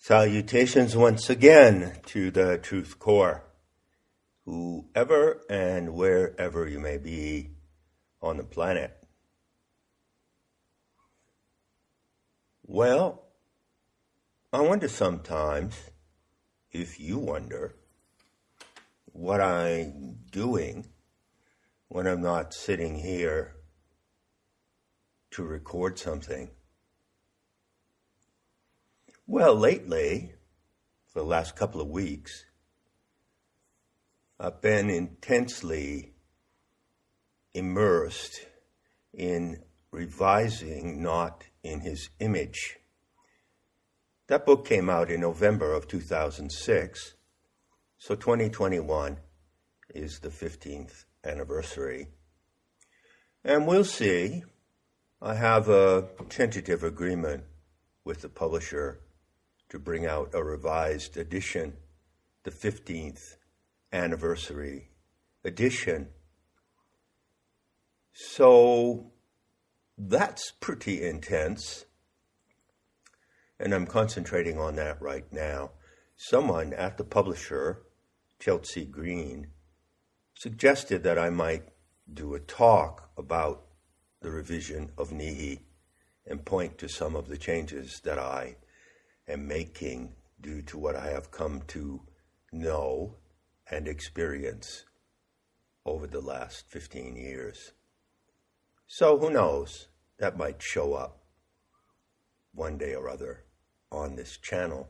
Salutations once again to the Truth Core, whoever and wherever you may be on the planet. Well, I wonder sometimes if you wonder what I'm doing when I'm not sitting here to record something. Well, lately, for the last couple of weeks, I've been intensely immersed in revising Not in His Image. That book came out in November of 2006, so 2021 is the 15th anniversary. And we'll see. I have a tentative agreement with the publisher to bring out a revised edition, the 15th anniversary edition. So that's pretty intense, and I'm concentrating on that right now. Someone at the publisher, Chelsea Green, suggested that I might do a talk about the revision of Nihi and point to some of the changes that I am making due to what I have come to know and experience over the last 15 years. So who knows, that might show up one day or other on this channel.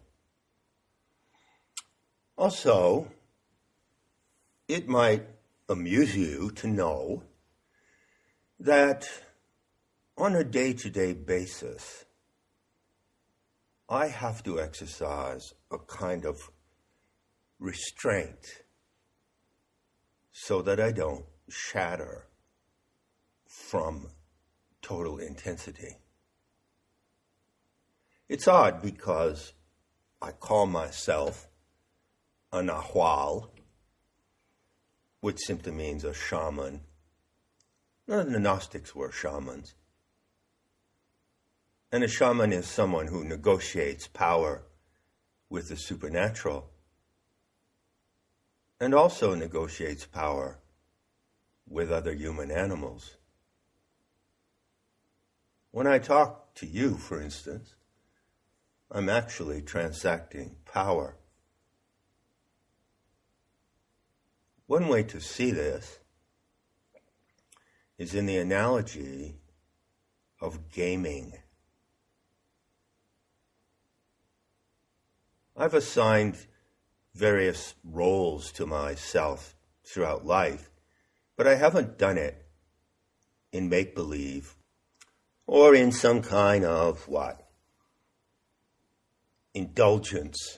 Also, it might amuse you to know that on a day-to-day basis, I have to exercise a kind of restraint so that I don't shatter from total intensity. It's odd because I call myself a Nahual, which simply means a shaman. None of the Gnostics were shamans. And a shaman is someone who negotiates power with the supernatural and also negotiates power with other human animals. When I talk to you, for instance, I'm actually transacting power. One way to see this is in the analogy of gaming. I've assigned various roles to myself throughout life, but I haven't done it in make-believe or in some kind of, indulgence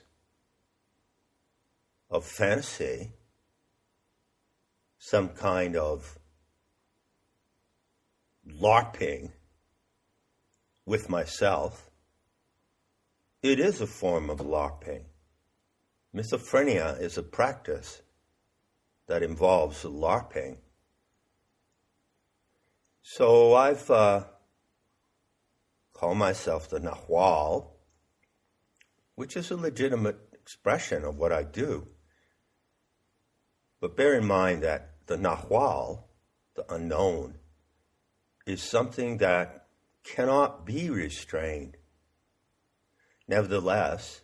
of fantasy, some kind of LARPing with myself. It is a form of LARPing. Misophrenia is a practice that involves LARPing. So I've called myself the Nahual, which is a legitimate expression of what I do. But bear in mind that the Nahual, the unknown, is something that cannot be restrained. Nevertheless,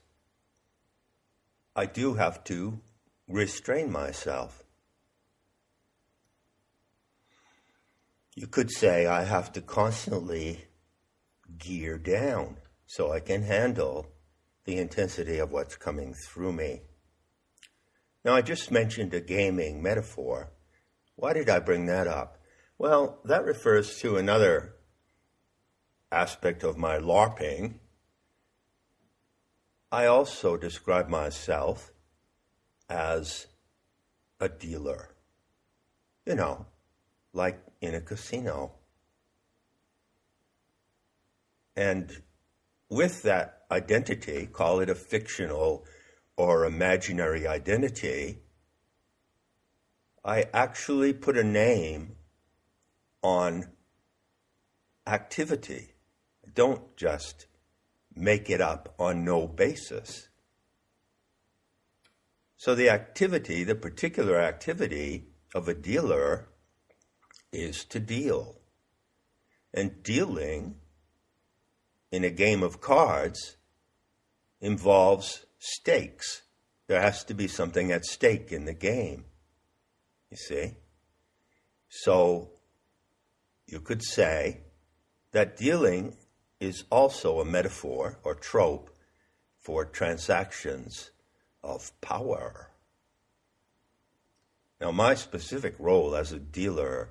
I do have to restrain myself. You could say I have to constantly gear down so I can handle the intensity of what's coming through me. Now, I just mentioned a gaming metaphor. Why did I bring that up? Well, that refers to another aspect of my LARPing. I also describe myself as a dealer, like in a casino. And with that identity, call it a fictional or imaginary identity, I actually put a name on activity. I don't just make it up on no basis. So the particular activity of a dealer is to deal. And dealing in a game of cards involves stakes. There has to be something at stake in the game, you see? So you could say that dealing is also a metaphor or trope for transactions of power. Now, my specific role as a dealer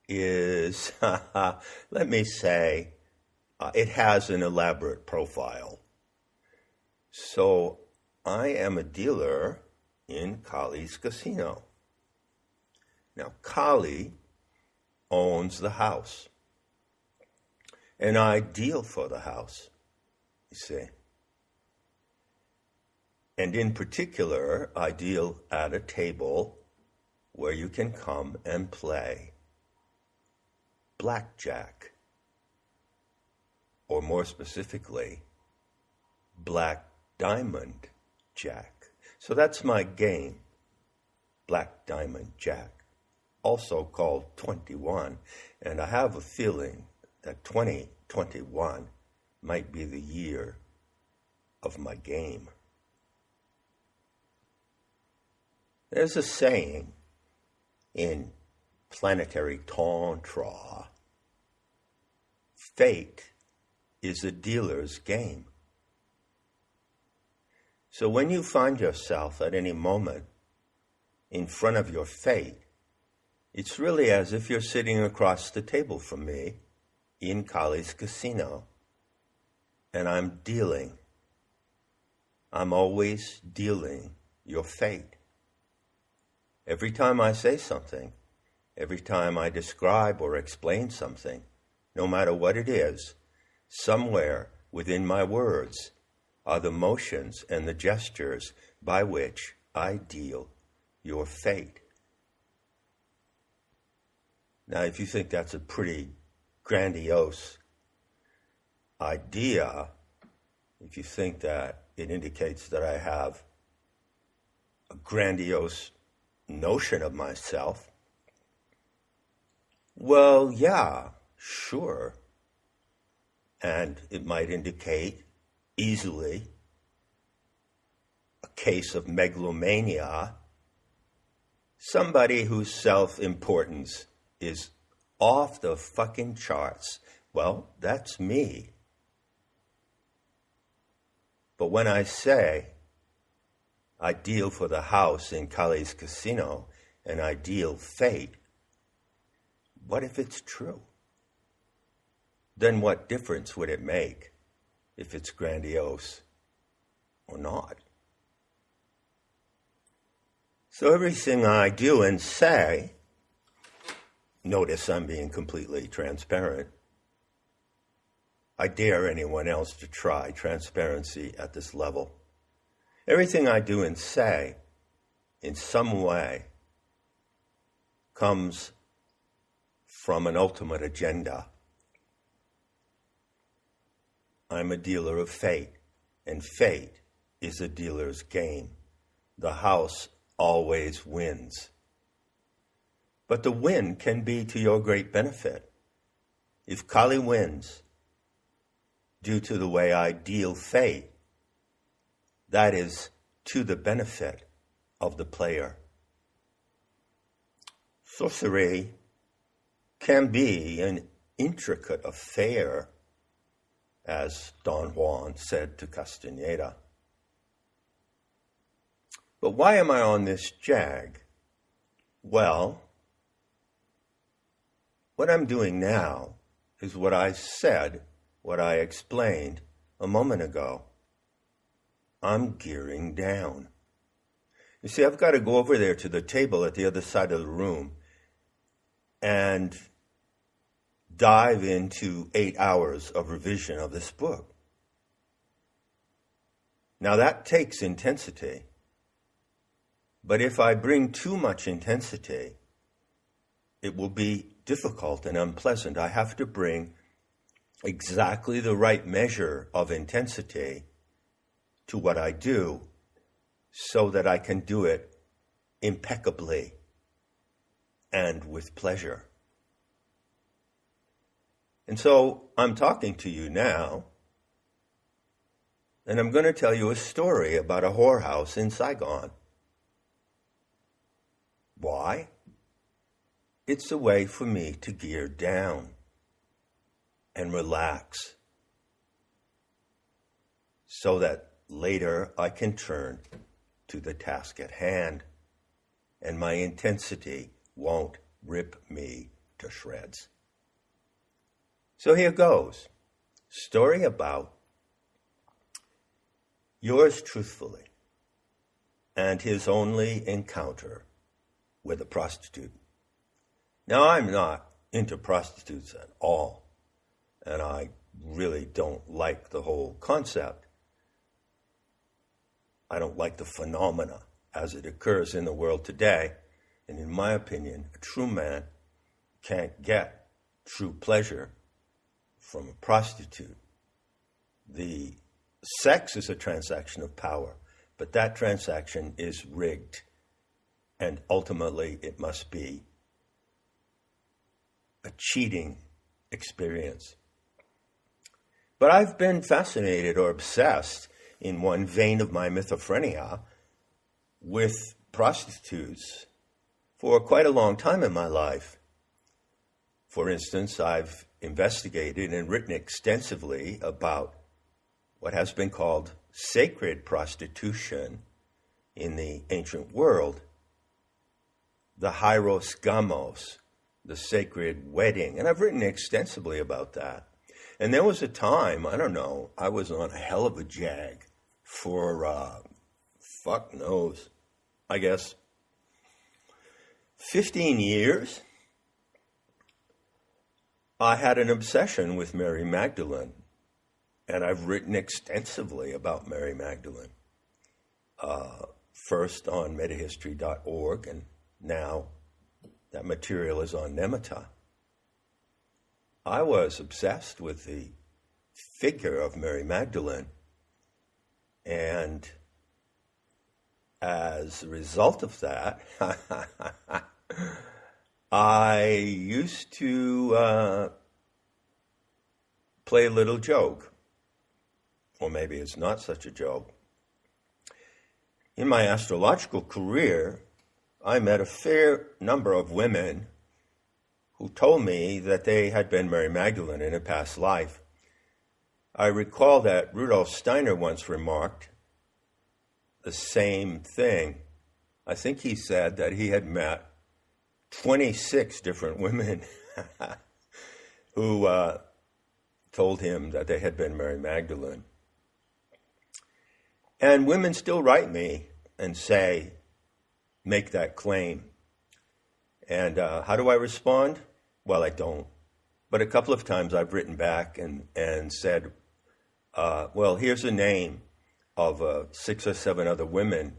is, let me say, it has an elaborate profile. So I am a dealer in Kali's casino. Now, Kali owns the house, and I deal for the house, you see. And in particular, I deal at a table where you can come and play blackjack, or more specifically, black diamond jack. So that's my game, black diamond jack, also called 21. And I have a feeling that 2021 might be the year of my game. There's a saying in planetary tantra, fate is a dealer's game. So when you find yourself at any moment in front of your fate, it's really as if you're sitting across the table from me in Kali's casino, and I'm dealing. I'm always dealing your fate. Every time I say something, every time I describe or explain something, no matter what it is, somewhere within my words are the motions and the gestures by which I deal your fate. Now, if you think that's a pretty grandiose idea, if you think that it indicates that I have a grandiose notion of myself, well, yeah, sure. And it might indicate easily a case of megalomania, somebody whose self-importance is off the fucking charts. Well, that's me. But when I say I deal for the house in Kali's casino and I deal fate, what if it's true? Then what difference would it make if it's grandiose or not? So everything I do and say, notice I'm being completely transparent. I dare anyone else to try transparency at this level. Everything I do and say, in some way, comes from an ultimate agenda. I'm a dealer of fate, and fate is a dealer's game. The house always wins. But the win can be to your great benefit. If Kali wins, due to the way I deal fate, that is to the benefit of the player. Sorcery can be an intricate affair, as Don Juan said to Castaneda. But why am I on this jag? Well, what I'm doing now is what I said, what I explained a moment ago. I'm gearing down. You see, I've got to go over there to the table at the other side of the room and dive into 8 hours of revision of this book. Now that takes intensity. But if I bring too much intensity, it will be difficult and unpleasant. I have to bring exactly the right measure of intensity to what I do so that I can do it impeccably and with pleasure. And so I'm talking to you now, and I'm going to tell you a story about a whorehouse in Saigon. Why? It's a way for me to gear down and relax so that later I can turn to the task at hand and my intensity won't rip me to shreds. So here goes. Story about yours truthfully and his only encounter with a prostitute. Now, I'm not into prostitutes at all, and I really don't like the whole concept. I don't like the phenomena as it occurs in the world today, and in my opinion, a true man can't get true pleasure from a prostitute. The sex is a transaction of power, but that transaction is rigged, and ultimately it must be a cheating experience. But I've been fascinated or obsessed in one vein of my mythophrenia with prostitutes for quite a long time in my life. For instance, I've investigated and written extensively about what has been called sacred prostitution in the ancient world, the hieros gamos, the sacred wedding. And I've written extensively about that. And there was a time, I don't know, I was on a hell of a jag for, fuck knows, I guess, 15 years. I had an obsession with Mary Magdalene, and I've written extensively about Mary Magdalene, first on metahistory.org, and now that material is on Nemata. I was obsessed with the figure of Mary Magdalene, and as a result of that, I used to play a little joke, or maybe it's not such a joke. In my astrological career, I met a fair number of women who told me that they had been Mary Magdalene in a past life. I recall that Rudolf Steiner once remarked the same thing. I think he said that he had met 26 different women who told him that they had been Mary Magdalene. And women still write me and say, make that claim. And how do I respond? Well, I don't. But a couple of times I've written back and said, well, here's a name of 6 or 7 other women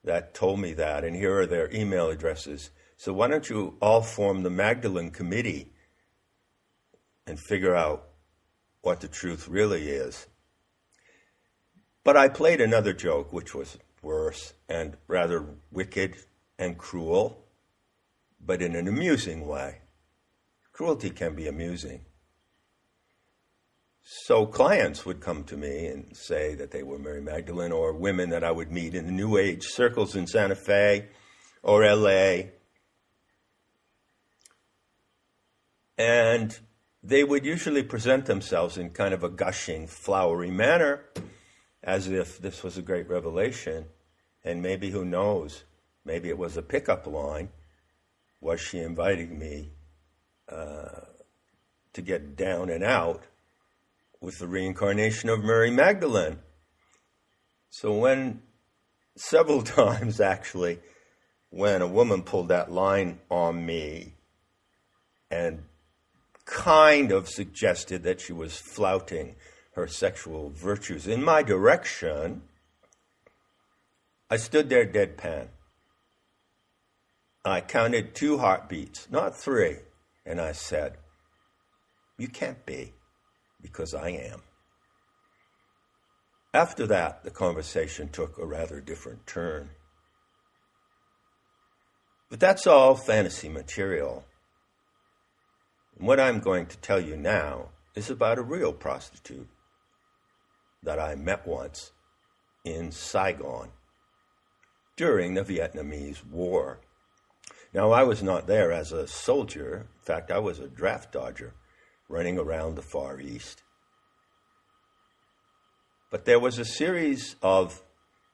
that told me that, and here are their email addresses. So why don't you all form the Magdalene Committee and figure out what the truth really is? But I played another joke, which was worse and rather wicked and cruel, but in an amusing way. Cruelty can be amusing. So clients would come to me and say that they were Mary Magdalene, or women that I would meet in the New Age circles in Santa Fe or LA. And they would usually present themselves in kind of a gushing, flowery manner, as if this was a great revelation. And maybe, who knows, maybe it was a pickup line. Was she inviting me to get down and out with the reincarnation of Mary Magdalene? So when, several times actually, when a woman pulled that line on me and kind of suggested that she was flouting her sexual virtues in my direction, I stood there deadpan. I counted 2 heartbeats, not 3, and I said, "You can't be. because I am. After that, the conversation took a rather different turn. But that's all fantasy material. And what I'm going to tell you now is about a real prostitute that I met once in Saigon during the Vietnamese War. Now, I was not there as a soldier. In fact, I was a draft dodger running around the Far East. But there was a series of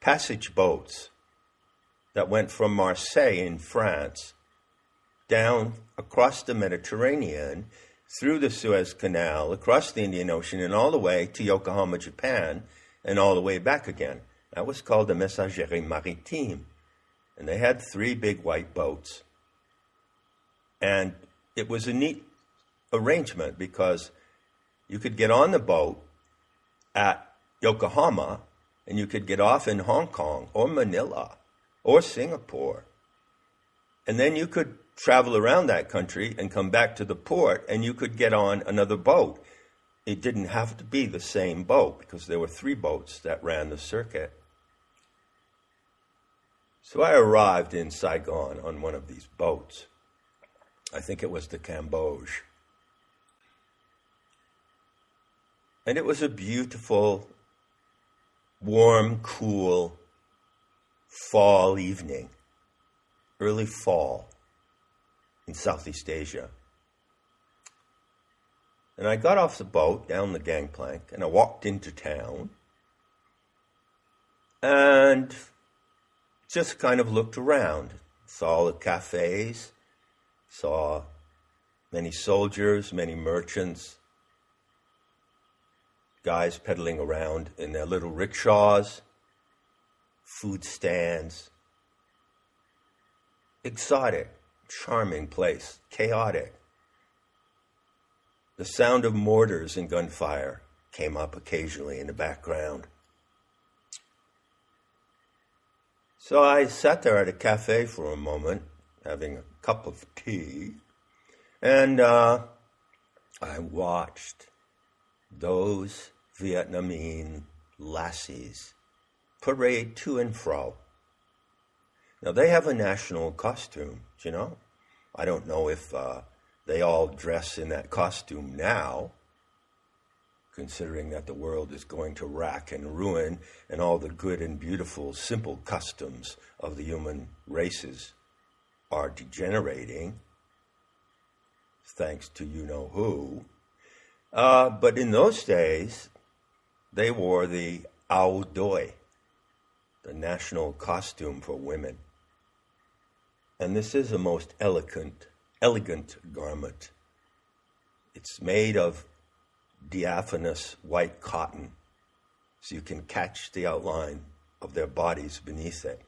passage boats that went from Marseille in France down across the Mediterranean, through the Suez Canal, across the Indian Ocean, and all the way to Yokohama, Japan, and all the way back again. That was called the Messagerie Maritime. And they had 3 big white boats. And it was a neat arrangement because you could get on the boat at Yokohama and you could get off in Hong Kong or Manila or Singapore. And then you could travel around that country and come back to the port, and you could get on another boat. It didn't have to be the same boat because there were 3 boats that ran the circuit. So I arrived in Saigon on one of these boats. I think it was the Camboge. And it was a beautiful, warm, cool fall evening, early fall in Southeast Asia. And I got off the boat down the gangplank and I walked into town and just kind of looked around. Saw the cafes, saw many soldiers, many merchants, guys pedaling around in their little rickshaws, food stands. Exotic, charming place, chaotic. The sound of mortars and gunfire came up occasionally in the background. So I sat there at a cafe for a moment, having a cup of tea, and I watched those Vietnamese lassies parade to and fro. Now, they have a national costume, you know. I don't know if they all dress in that costume now, considering that the world is going to rack and ruin and all the good and beautiful, simple customs of the human races are degenerating, thanks to you-know-who. But in those days, they wore the áo doi, the national costume for women. And this is a most elegant garment. It's made of diaphanous white cotton, so you can catch the outline of their bodies beneath it.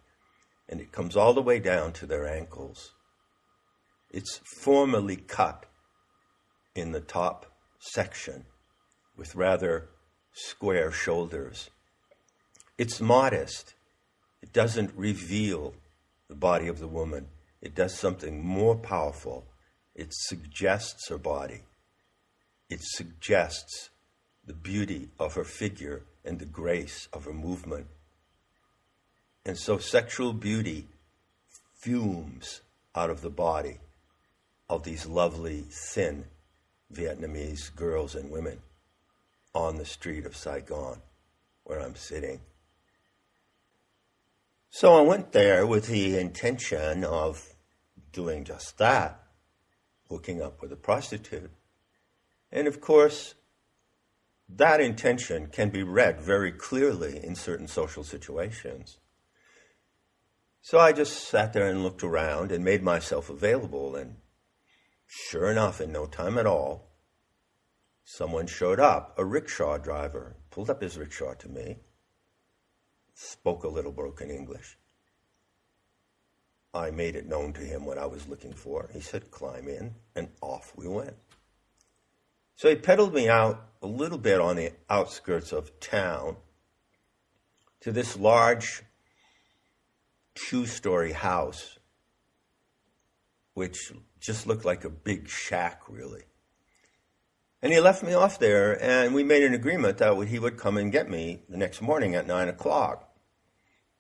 And it comes all the way down to their ankles. It's formally cut in the top section with rather square shoulders. It's modest. It doesn't reveal the body of the woman. It does something more powerful. It suggests her body. It suggests the beauty of her figure and the grace of her movement. And so sexual beauty fumes out of the body of these lovely, thin Vietnamese girls and women on the street of Saigon, where I'm sitting. So I went there with the intention of doing just that, hooking up with a prostitute. And of course, that intention can be read very clearly in certain social situations. So I just sat there and looked around and made myself available, and sure enough, in no time at all, someone showed up, a rickshaw driver, pulled up his rickshaw to me, spoke a little broken English. I made it known to him what I was looking for. He said, climb in, and off we went. So he pedaled me out a little bit on the outskirts of town to this large 2-story house, which just looked like a big shack, really. And he left me off there, and we made an agreement that he would come and get me the next morning at 9 o'clock,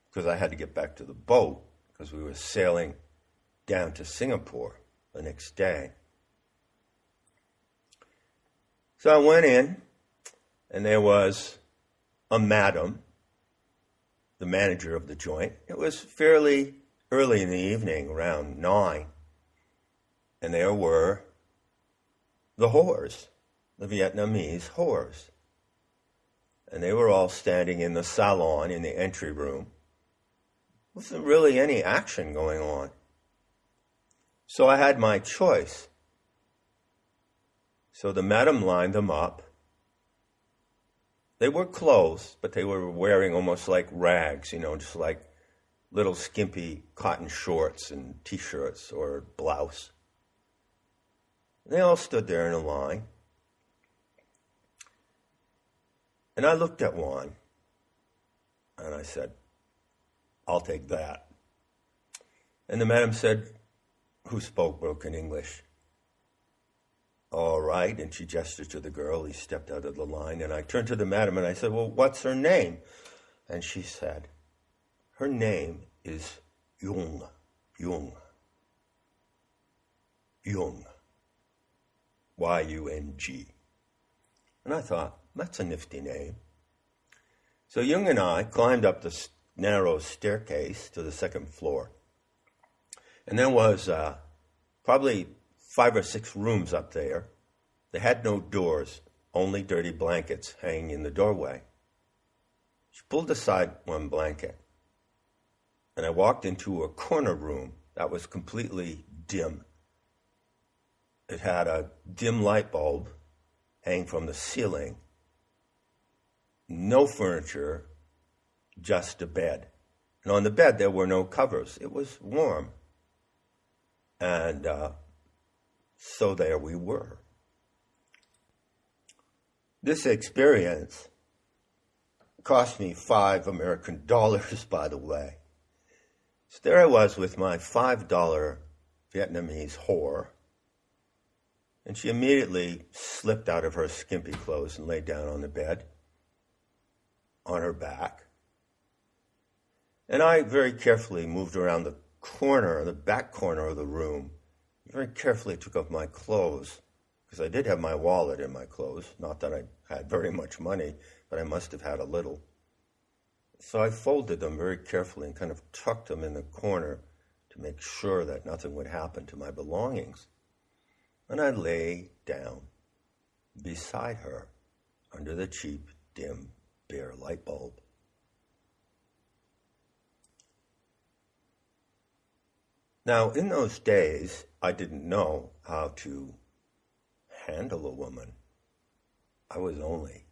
because I had to get back to the boat, because we were sailing down to Singapore the next day. So I went in, and there was a madam, the manager of the joint. It was fairly early in the evening, around 9. And there were the whores, the Vietnamese whores. And they were all standing in the salon, in the entry room. There wasn't really any action going on. So I had my choice. So the madam lined them up. They were clothes, but they were wearing almost like rags, just like little skimpy cotton shorts and T-shirts or blouse. They all stood there in a line. And I looked at one, and I said, "I'll take that." And the madam said, who spoke broken English, "All right," and she gestured to the girl. He stepped out of the line, and I turned to the madam, and I said, "Well, what's her name?" And she said, "Her name is Yung. Yung. Yung. Y-U-N-G. And I thought, that's a nifty name. So Yung and I climbed up the narrow staircase to the second floor. And there was probably 5 or 6 rooms up there. They had no doors, only dirty blankets hanging in the doorway. She pulled aside one blanket, and I walked into a corner room that was completely dim. It had a dim light bulb hanging from the ceiling. No furniture, just a bed. And on the bed, there were no covers. It was warm. And so there we were. This experience cost me $5 American, by the way. So there I was with my $5 Vietnamese whore. And she immediately slipped out of her skimpy clothes and lay down on the bed, on her back. And I very carefully moved around the back corner of the room. Very carefully took off my clothes, because I did have my wallet in my clothes. Not that I had very much money, but I must have had a little. So I folded them very carefully and kind of tucked them in the corner to make sure that nothing would happen to my belongings. And I lay down beside her under the cheap, dim, bare light bulb. Now, in those days, I didn't know how to handle a woman. I was only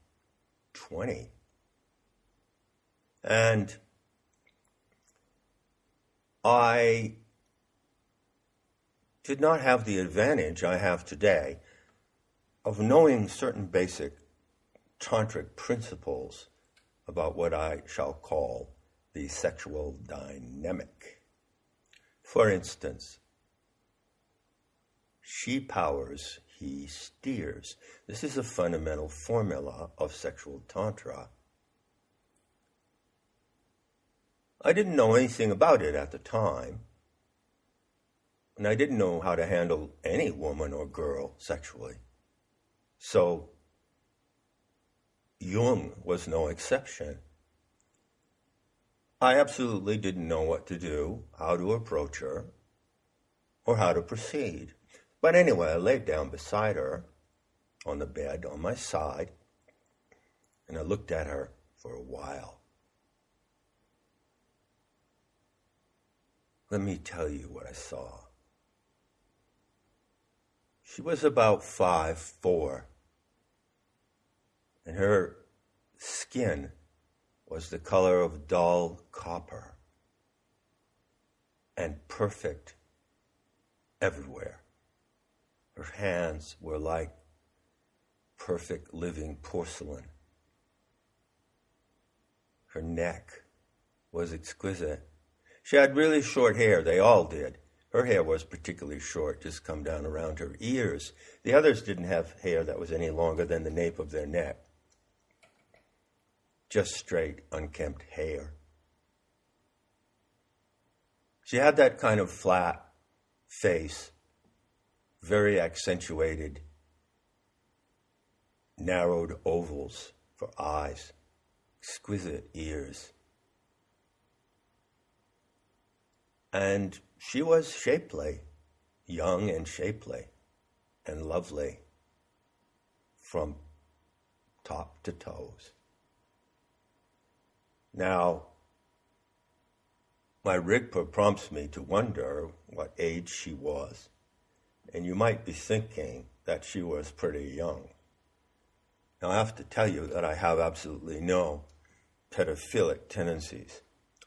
20. And I did not have the advantage I have today of knowing certain basic tantric principles about what I shall call the sexual dynamic. For instance, she powers, he steers. This is a fundamental formula of sexual tantra. I didn't know anything about it at the time, and I didn't know how to handle any woman or girl sexually. So Jung was no exception. I absolutely didn't know what to do, how to approach her, or how to proceed. But anyway, I laid down beside her on the bed on my side, and I looked at her for a while. Let me tell you what I saw. She was about 5'4", and her skin was the color of dull copper and perfect everywhere. Her hands were like perfect living porcelain. Her neck was exquisite. She had really short hair, they all did, Her hair was particularly short, just come down around her ears. The others didn't have hair that was any longer than the nape of their neck. Just straight, unkempt hair. She had that kind of flat face, very accentuated, narrowed ovals for eyes, exquisite ears. And she was shapely, young and shapely, and lovely from top to toes. Now, my Rigpa prompts me to wonder what age she was, and you might be thinking that she was pretty young. Now, I have to tell you that I have absolutely no pedophilic tendencies.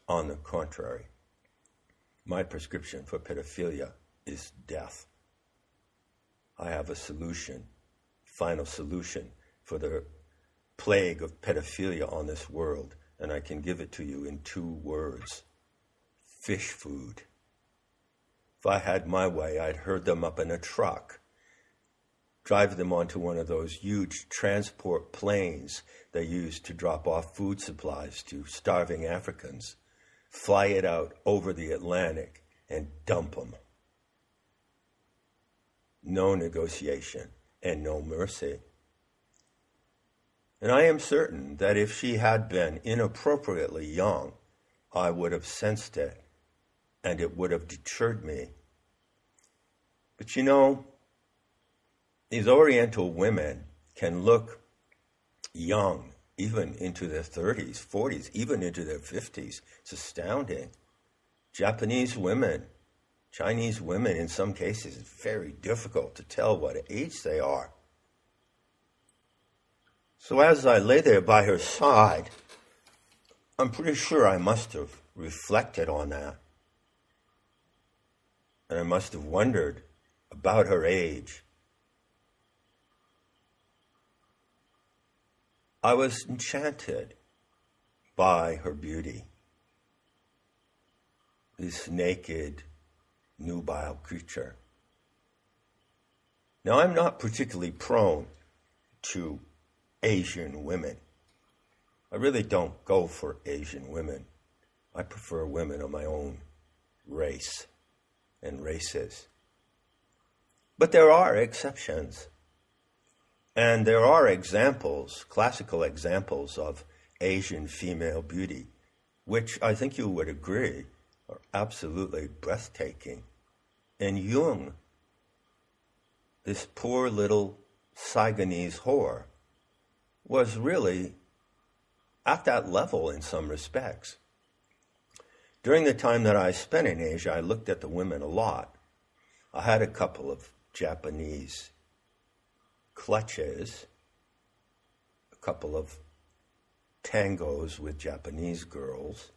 On the contrary, my prescription for pedophilia is death. I have a solution, final solution for the plague of pedophilia on this world, and I can give it to you in 2 words. Fish food. If I had my way, I'd herd them up in a truck, drive them onto one of those huge transport planes they use to drop off food supplies to starving Africans, fly it out over the Atlantic, and dump them. No negotiation and no mercy. And I am certain that if she had been inappropriately young, I would have sensed it, and it would have deterred me. But you know, these Oriental women can look young, even into their 30s, 40s, even into their 50s. It's astounding. Japanese women, Chinese women, in some cases, it's very difficult to tell what age they are. So as I lay there by her side, I'm pretty sure I must have reflected on that. And I must have wondered about her age. I was enchanted by her beauty. This naked, nubile creature. Now, I'm not particularly prone to Asian women. I really don't go for Asian women. I prefer women of my own race and races. But there are exceptions. And there are examples, classical examples of Asian female beauty, which I think you would agree are absolutely breathtaking. And Jung, this poor little Saigonese whore, was really at that level in some respects. During the time that I spent in Asia, I looked at the women a lot. I had a couple of Japanese clutches, a couple of tangos with Japanese girls,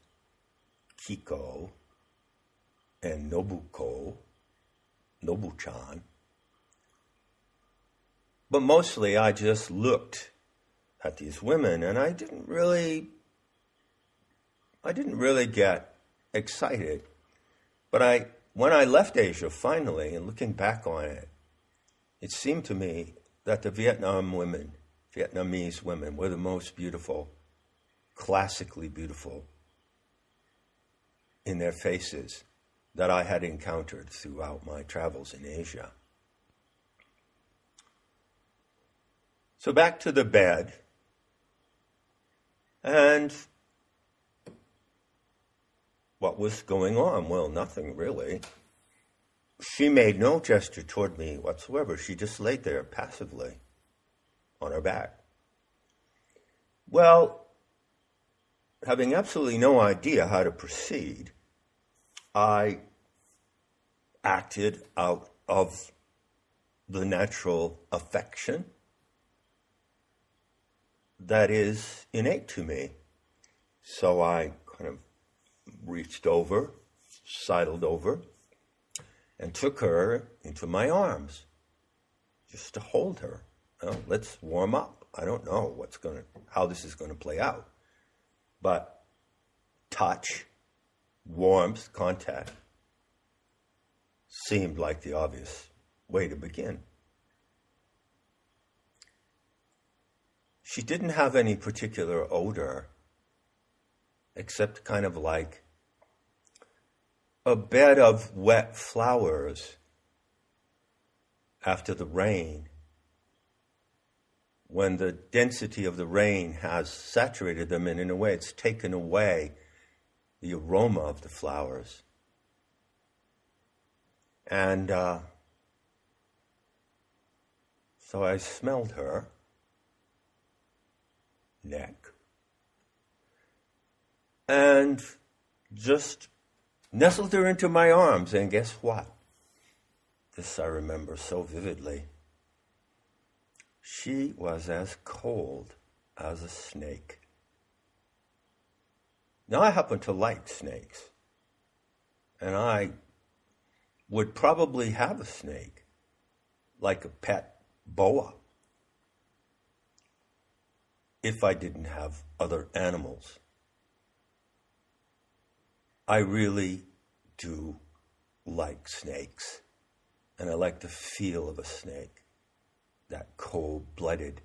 Kiko and Nobuchan. But mostly I just looked at these women and I didn't really get excited. But when I left Asia finally, and looking back on it, it seemed to me that the Vietnamese women were the most beautiful, classically beautiful in their faces that I had encountered throughout my travels in Asia. So back to the bed, and what was going on? Well, nothing really. She made no gesture toward me whatsoever. She just laid there passively on her back. Well, having absolutely no idea how to proceed, I acted out of the natural affection that is innate to me. So I kind of reached over, sidled over, and took her into my arms just to hold her. Well, let's warm up. I don't know how this is going to play out. But touch, warmth, contact seemed like the obvious way to begin. She didn't have any particular odor, except kind of like a bed of wet flowers after the rain, when the density of the rain has saturated them, and in a way it's taken away the aroma of the flowers. And so I smelled her neck and just nestled her into my arms, and guess what? This I remember so vividly. She was as cold as a snake. Now, I happen to like snakes, and I would probably have a snake, like a pet boa, if I didn't have other animals. I really do like snakes, and I like the feel of a snake, that cold-blooded,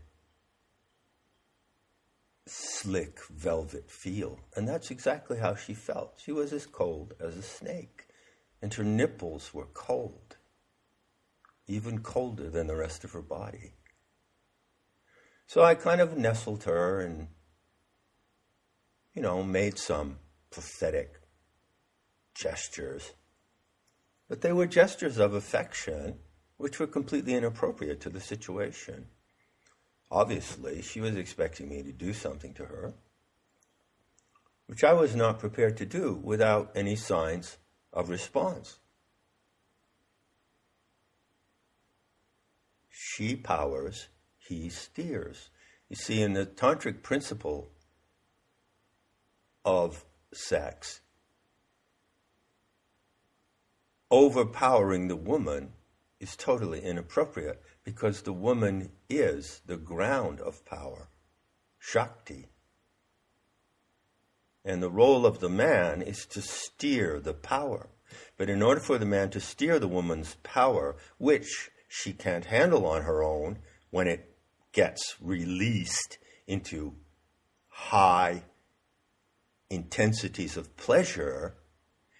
slick velvet feel. And that's exactly how she felt. She was as cold as a snake, and her nipples were cold, even colder than the rest of her body. So I kind of nestled her and, made some pathetic gestures. But they were gestures of affection, which were completely inappropriate to the situation. Obviously, she was expecting me to do something to her, which I was not prepared to do without any signs of response. She powers, he steers. You see, in the tantric principle of sex, overpowering the woman is totally inappropriate, because the woman is the ground of power, Shakti. And the role of the man is to steer the power. But in order for the man to steer the woman's power, which she can't handle on her own when it gets released into high intensities of pleasure,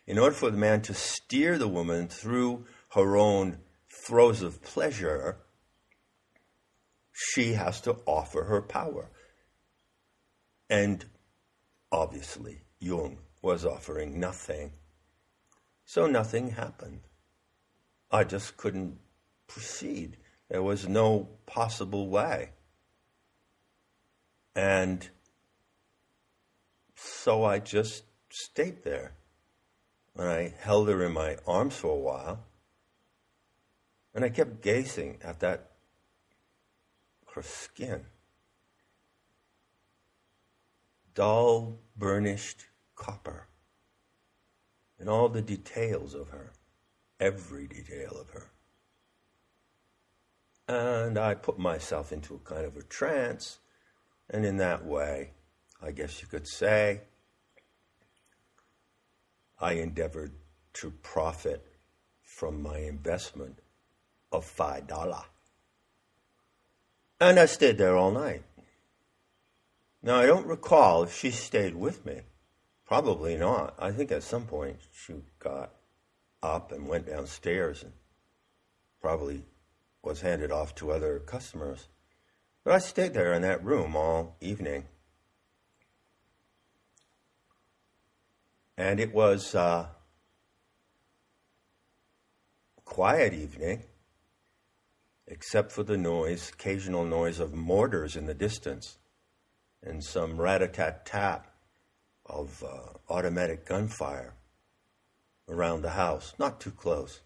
in order for the man to steer the woman through her own throes of pleasure, she has to offer her power. And obviously, Jung was offering nothing. So nothing happened. I just couldn't proceed. There was no possible way. And so I just stayed there. And I held her in my arms for a while. And I kept gazing at her skin. Dull, burnished copper. And all the details of her. Every detail of her. And I put myself into a kind of a trance. And in that way, I guess you could say, I endeavored to profit from my investment of $5. And I stayed there all night. Now, I don't recall if she stayed with me. Probably not. I think at some point she got up and went downstairs and probably was handed off to other customers. But I stayed there in that room all evening. And it was a quiet evening, except for the noise, occasional noise of mortars in the distance, and some rat-a-tat-tat of automatic gunfire around the house, not too close.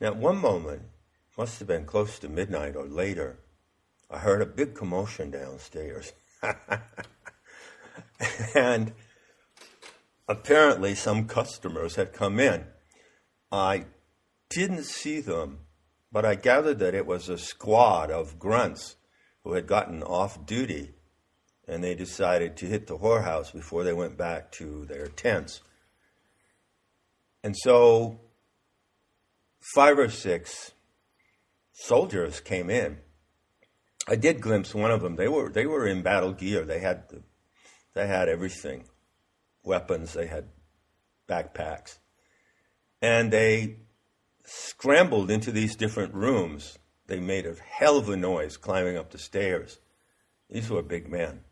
Now, at one moment, must have been close to midnight or later, I heard a big commotion downstairs. And apparently some customers had come in. I didn't see them, but I gathered that it was a squad of grunts who had gotten off duty, and they decided to hit the whorehouse before they went back to their tents. And so 5 or 6 soldiers came in. I did glimpse one of them. They were in battle gear. They had everything, weapons. They had backpacks, and they scrambled into these different rooms. They made a hell of a noise climbing up the stairs. These were big men,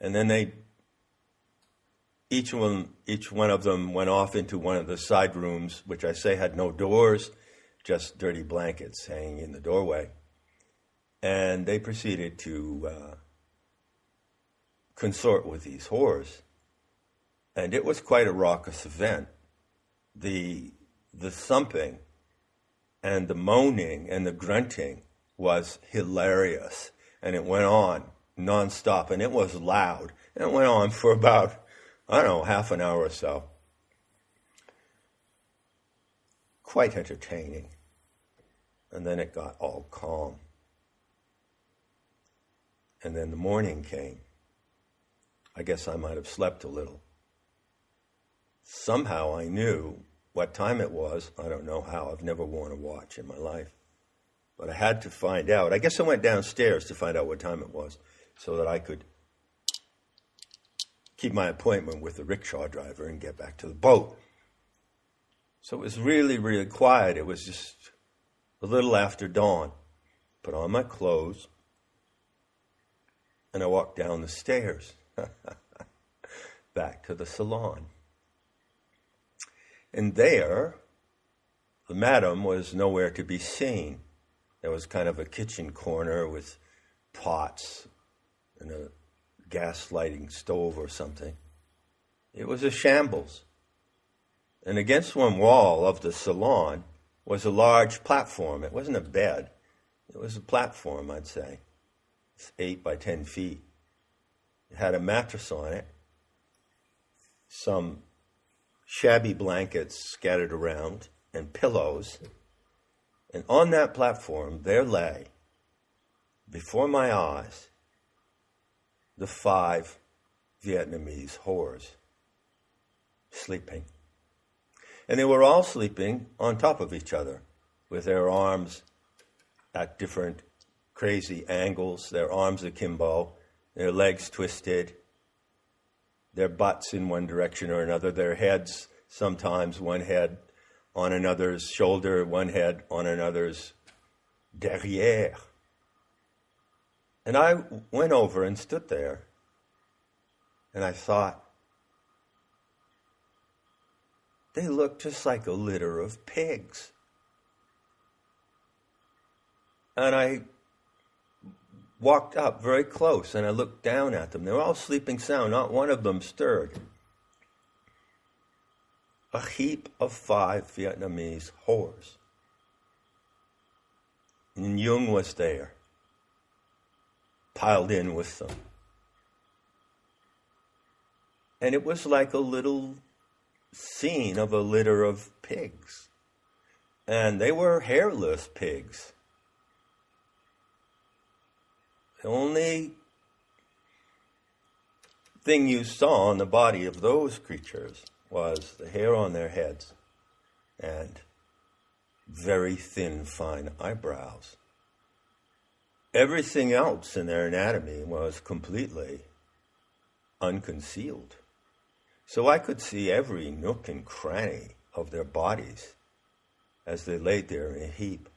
and then each one of them went off into one of the side rooms, which I say had no doors, just dirty blankets hanging in the doorway. And they proceeded to consort with these whores. And it was quite a raucous event. The thumping and the moaning and the grunting was hilarious. And it went on nonstop, and it was loud. And it went on for about, half an hour or so. Quite entertaining. And then it got all calm. And then the morning came. I guess I might have slept a little. Somehow I knew what time it was. I don't know how. I've never worn a watch in my life. But I had to find out. I guess I went downstairs to find out what time it was so that I could keep my appointment with the rickshaw driver and get back to the boat. So it was really, really quiet. It was just a little after dawn. Put on my clothes, and I walked down the stairs back to the salon. And there, the madam was nowhere to be seen. There was kind of a kitchen corner with pots and a gas lighting stove or something. It was a shambles. And against one wall of the salon was a large platform. It wasn't a bed. It was a platform, I'd say. 8 by 10 feet. It had a mattress on it, some shabby blankets scattered around, and pillows. And on that platform, there lay, before my eyes, the 5 Vietnamese whores, sleeping. And they were all sleeping on top of each other, with their arms at different crazy angles, their arms akimbo, their legs twisted, their butts in one direction or another, their heads, sometimes one head on another's shoulder, one head on another's derrière. And I went over and stood there, and I thought, they look just like a litter of pigs. And I walked up very close, and I looked down at them. They were all sleeping sound. Not one of them stirred. A heap of 5 Vietnamese whores. And Jung was there, piled in with them. And it was like a little scene of a litter of pigs. And they were hairless pigs. The only thing you saw on the body of those creatures was the hair on their heads and very thin, fine eyebrows. Everything else in their anatomy was completely unconcealed. So I could see every nook and cranny of their bodies as they laid there in a heap.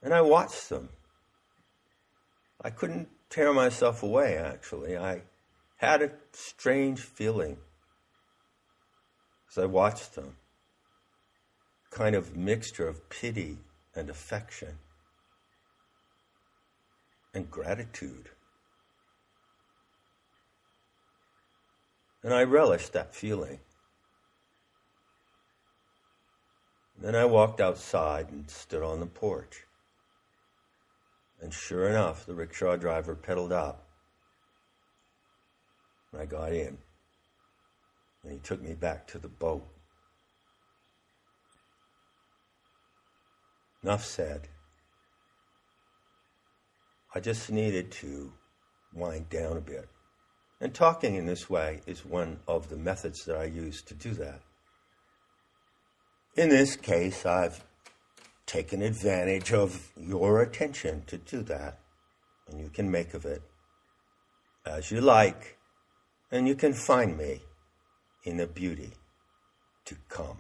And I watched them. I couldn't tear myself away, actually. I had a strange feeling as I watched them. Kind of mixture of pity and affection and gratitude. And I relished that feeling. Then I walked outside and stood on the porch. And sure enough, the rickshaw driver pedaled up. And I got in. And he took me back to the boat. Enough said. I just needed to wind down a bit. And talking in this way is one of the methods that I use to do that. In this case, I've taken advantage of your attention to do that, and you can make of it as you like, and you can find me in the beauty to come.